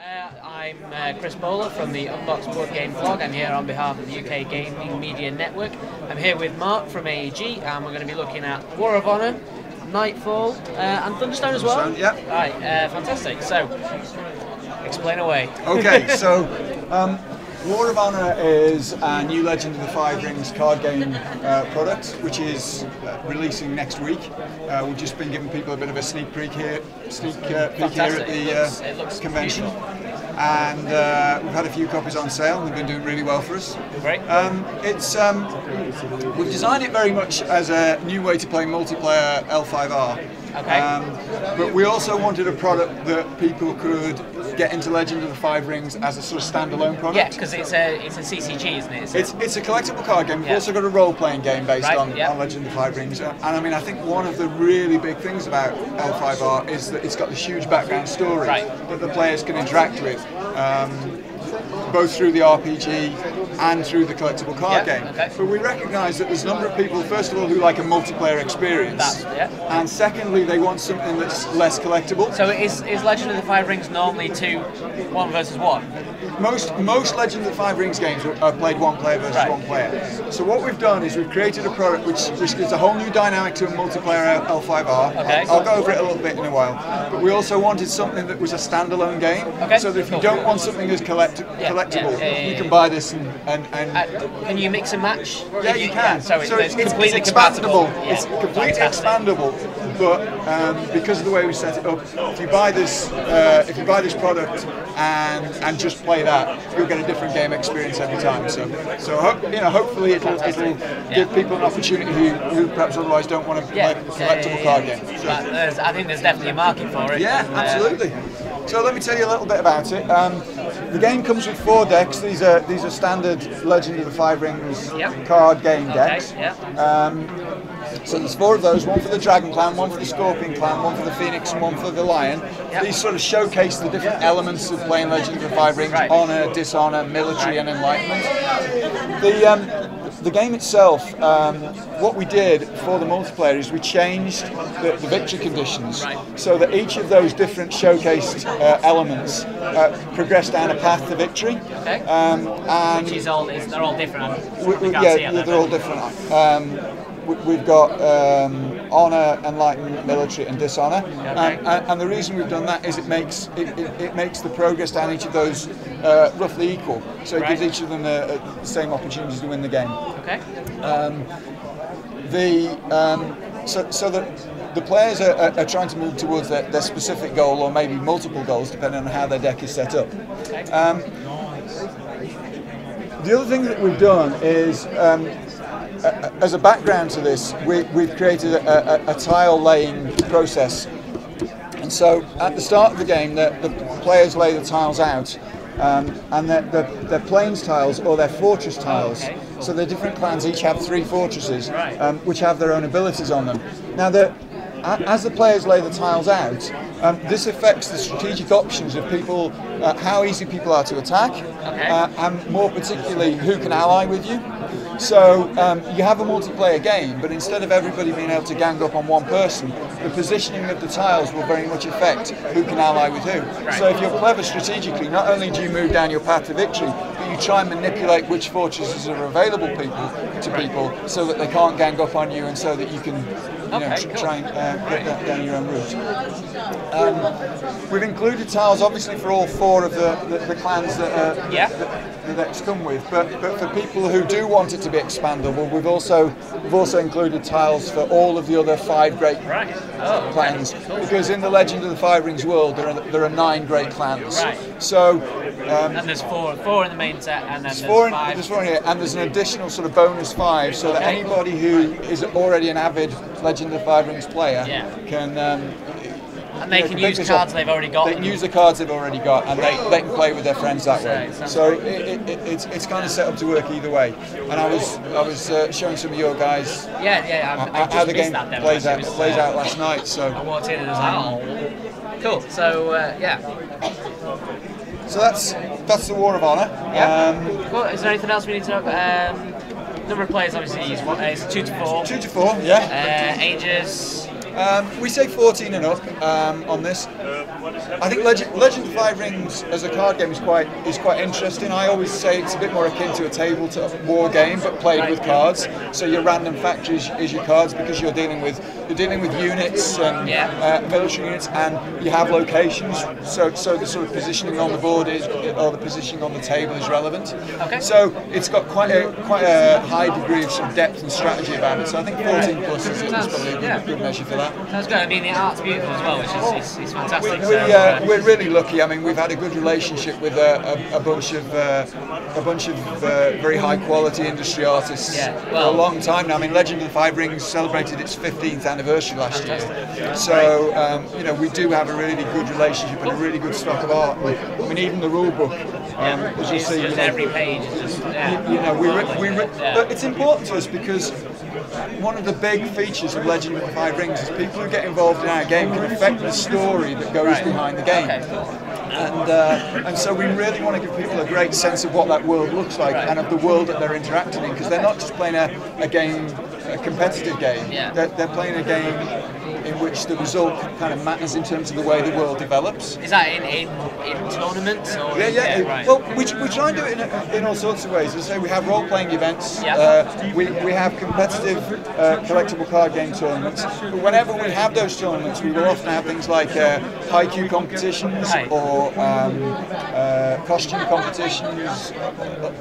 I'm Chris Bowler from the Unboxed Board Game Blog. I'm here on behalf of the UK Gaming Media Network. I'm here with Mark from AEG, and we're going to be looking at War of Honor, Nightfall, and Thunderstone as well. Yeah. Right, fantastic. So, explain away. Okay, so War of Honor is a new Legend of the Five Rings card game product, which is releasing next week. We've just been giving people a bit of a sneak peek here at the convention. Beautiful. And we've had a few copies on sale and they've been doing really well for us. Great. We've designed it very much as a new way to play multiplayer L5R. Okay. But we also wanted a product that people could get into Legend of the Five Rings as a sort of standalone product. Yeah, because it's a CCG, isn't it? It's a collectible card game. We've also got a role-playing game based on Legend of the Five Rings. And I mean, I think one of the really big things about L5R is that it's got this huge background story that the players can interact with. Both through the RPG and through the collectible card game. Okay. But we recognise that there's a number of people, first of all, who like a multiplayer experience, and secondly, they want something that's less collectible. So is Legend of the Five Rings normally 1 versus 1? Most Legend of the Five Rings games are played one player versus one player. So what we've done is we've created a product which gives a whole new dynamic to a multiplayer L5R. Okay. I'll go over it a little bit in a while. But we also wanted something that was a standalone game, so that if you don't want something as collectible, you can buy this and can you mix and match? Yeah, you can. So it's completely expandable. Yeah. It's completely expandable. But because of the way we set it up, if you buy this product and just play that, you'll get a different game experience every time. So hopefully it'll give people an opportunity who perhaps otherwise don't want to play a collectible card game. So, I think there's definitely a market for it. Yeah, absolutely. So let me tell you a little bit about it. The game comes with 4 decks. These are standard Legend of the Five Rings card game decks. So there's 4 of those, one for the Dragon Clan, one for the Scorpion Clan, one for the Phoenix and one for the Lion. These sort of showcase the different elements of playing Legend of the Five Rings: Honor, Dishonor, Military and Enlightenment. The game itself, what we did for the multiplayer is we changed the victory conditions so that each of those different showcased elements progress down a path to victory. And they're all different. They're all different. We've got Honor, Enlightenment, Military and Dishonor, and the reason we've done that is it makes the progress down each of those roughly equal, so it gives each of them the same opportunities to win the game. Okay. So that the players are trying to move towards their specific goal, or maybe multiple goals depending on how their deck is set up. The other thing that we've done is, as a background to this, we've created a tile laying process. And so at the start of the game, the players lay the tiles out, and they're plains tiles or they're fortress tiles. So the different clans each have 3 fortresses, which have their own abilities on them. Now, as the players lay the tiles out, this affects the strategic options of people, how easy people are to attack, and more particularly who can ally with you. So you have a multiplayer game, but instead of everybody being able to gang up on one person, the positioning of the tiles will very much affect who can ally with who. So if you're clever strategically, not only do you move down your path to victory, but you try and manipulate which fortresses are available to people so that they can't gang up on you, and so that you can try and get that down your own route. We've included tiles obviously for all 4 of the clans that the decks come with, but for people who do want it to be expandable, we've also included tiles for all of the other 5 great clans, because in the Legend of the Five Rings world there are 9 great clans. So and there's 4 in the main set, and then there's 5. There's 4 in here, and there's an additional sort of bonus 5, so that anybody who is already an avid Legend of the Five Rings player can. And they can use cards they've already got. They can use the cards they've already got, and they can play with their friends that way. So it's kind of set up to work either way. And I was showing some of your guys how the game plays out last night. So I walked in and was like, cool. So So that's the War of Honor. Cool. Is there anything else we need to know? Number of players obviously is 2 to 4. 2 to 4, yeah. Ages. We say 14 and up on this. I think Legend of Five Rings as a card game is quite interesting. I always say it's a bit more akin to a tabletop war game, but played with cards. So your random factories is your cards, because you're dealing with units and military units, and you have locations. So the sort of positioning on the board or the positioning on the table is relevant. Okay. So it's got quite a high degree of sort of depth and strategy about it. So I think 14 plus is probably a good measure for that. Sounds good. I mean, the art's beautiful as well, which is fantastic. We're really lucky. I mean, we've had a good relationship with a bunch of very high quality industry artists for a long time now. I mean, Legend of the Five Rings celebrated its 15th anniversary last year, so we do have a really good relationship and a really good stock of art. I mean, even the rule book, as you see, every page is just but it's important to us because one of the big features of Legend of the Five Rings is people who get involved in our game can affect the story that goes behind the game. And so we really want to give people a great sense of what that world looks like and of the world that they're interacting in, because they're not just playing a game, a competitive game. They're playing a game in which the result kind of matters in terms of the way the world develops. Is that in tournaments? Or right. Well, we try and do it in all sorts of ways. As I say, we have role-playing events. We have competitive collectible card game tournaments. But whenever we have those tournaments, we will often have things like haiku competitions or costume competitions,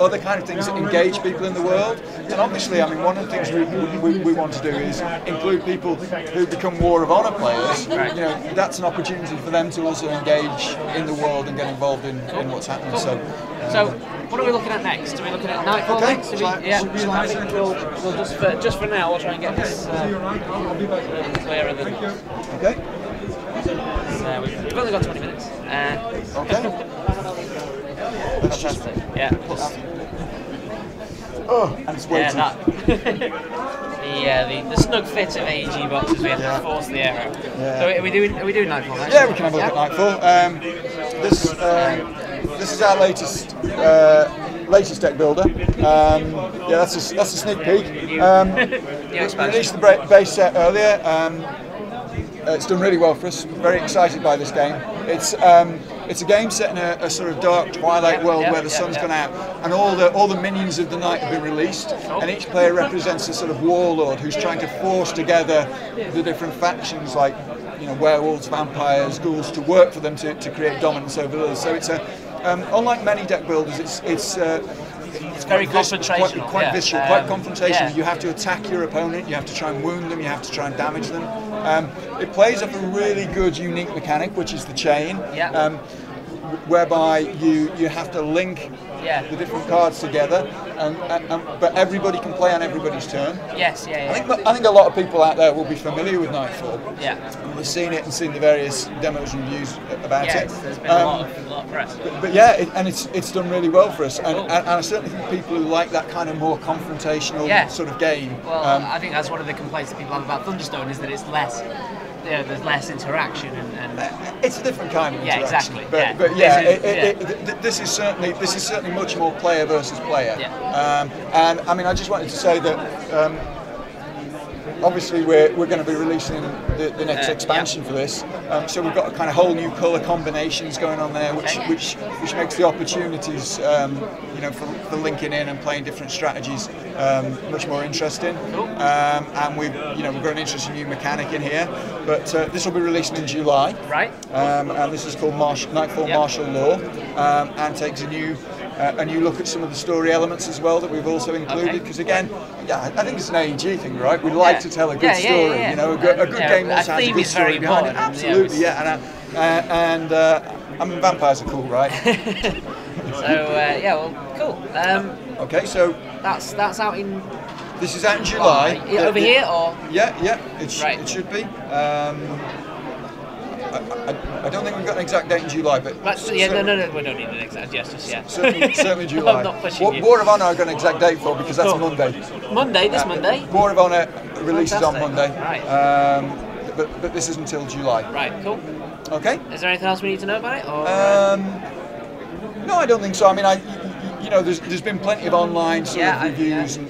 other kind of things that engage people in the world. And obviously, I mean, one of the things we want to do is include people who become War of Honor players. That's an opportunity for them to also engage in the world and get involved in what's happening. So what are we looking at next? Are we looking at Nightfall next? We'll just for now, we'll try and get this clearer than. Okay. So we've only got 20 minutes. Okay. Fantastic. And it's waiting. The snug fit of AEG boxes, we have to force the arrow. So are we doing Nightfall next? Yeah, we can have a look at Nightfall. This is our latest deck builder. That's a sneak peek. We released the base set earlier. It's done really well for us. Very excited by this game. It's a game set in a sort of dark twilight world where the sun's gone out, and all the minions of the night have been released, and each player represents a sort of warlord who's trying to force together the different factions, like werewolves, vampires, ghouls, to work for them to create dominance over others. So it's unlike many deck builders, it's very confrontational. Quite visceral, quite confrontational. You have to attack your opponent, you have to try and wound them, you have to try and damage them. It plays off a really good, unique mechanic, which is the chain, whereby you have to link the different cards together, but everybody can play on everybody's turn. I think a lot of people out there will be familiar with Nightfall. We've seen it and seen the various demos and reviews about it. There's been a lot of press. But it's done really well for us, and I certainly think people who like that kind of more confrontational sort of game. Well, I think that's one of the complaints that people have about Thunderstone, is that it's less. There's less interaction and it's a different kind of interaction. Exactly. But this is certainly much more player versus player. And I mean, I just wanted to say that obviously we're going to be releasing the next expansion for this, so we've got a kind of whole new colour combinations going on there, which makes the opportunities for linking in and playing different strategies much more interesting. And we've got an interesting new mechanic in here, but this will be released in July. And this is called Nightfall Martial Law, and takes a new look at some of the story elements as well that we've also included, because again, I think it's an AEG thing, right? We like to tell a good story. A good game also has a good story behind it. Absolutely, and I mean, vampires are cool, right? So cool. Okay, so that's out in. This is out in July. Over here, or? It should be. I don't think we've got an exact date in July, but no, we don't need an exact. Certainly July. I'm not pushing you. War of Honor I've got an exact date for, because that's Monday. This Monday. War of Honor releases on Monday. But this is until July. Cool. Okay. Is there anything else we need to know about it? Or, no, I don't think so. I mean, you know, there's been plenty of online sort of reviews and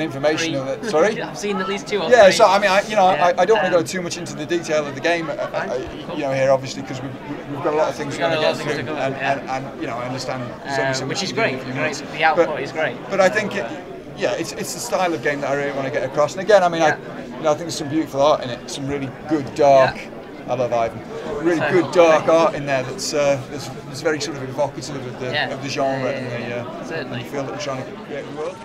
information on it. Sorry, I've seen at least 2 or 3. Yeah, so I mean, I don't want to go too much into the detail of the game, you know, here obviously because we've got a lot of things to get through, and you know, I understand. Which is great. The output is great. But I think it's the style of game that I really want to get across. And again, I mean, I think there's some beautiful art in it, some really good dark. I love Ivan. Really good dark art in there that's very sort of evocative of the genre and the feel that we're trying to create in the world.